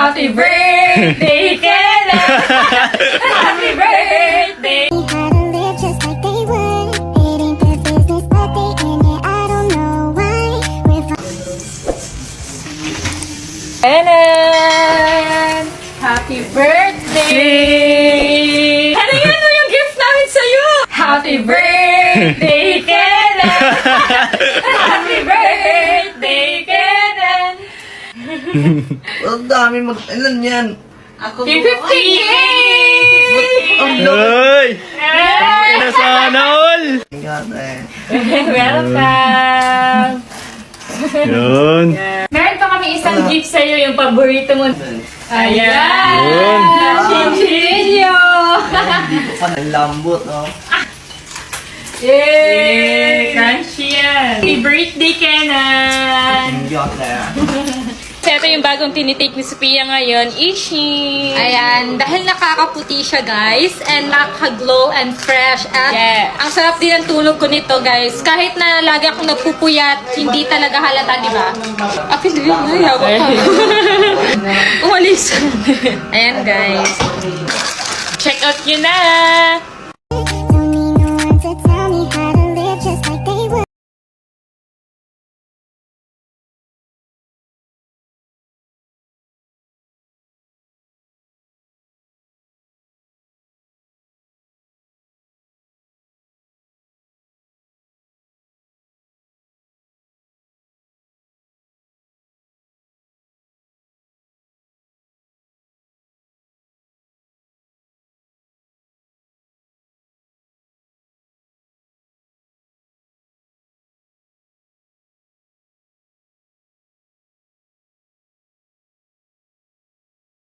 Happy birthday, Kenneth! Happy birthday! How to live just like they would. It ain't their business, but they in it. I don't know why. Kenneth! Happy birthday! Ano yun? Ano yung gift namin sa'yo? Happy birthday, Kenneth! Happy birthday, Kenneth! Ang dami ilan yan? Ako 50K! Ay! Ina sana all! Ingatan eh. Welcome! Yun. Meron pa kami isang gift sa'yo, yung paborito mo. Ayan! Yun. Chinchillo! Hindi ko pa ng lambot, oh. Yay! Crunchy yan! Happy birthday, Kenan! Ingatan. So, ito yung bagong tinitake ni Sophia ngayon, Ishi! Ayan, dahil nakakaputi siya, guys, and nakaka-glow and fresh, at ang sarap din ang tulog ko nito, guys. Kahit na lagi akong nagpupuyat, hindi talaga halata, di ba? Apil din, nayawa ka. Umalis. Ayan, guys. Check out nyo na!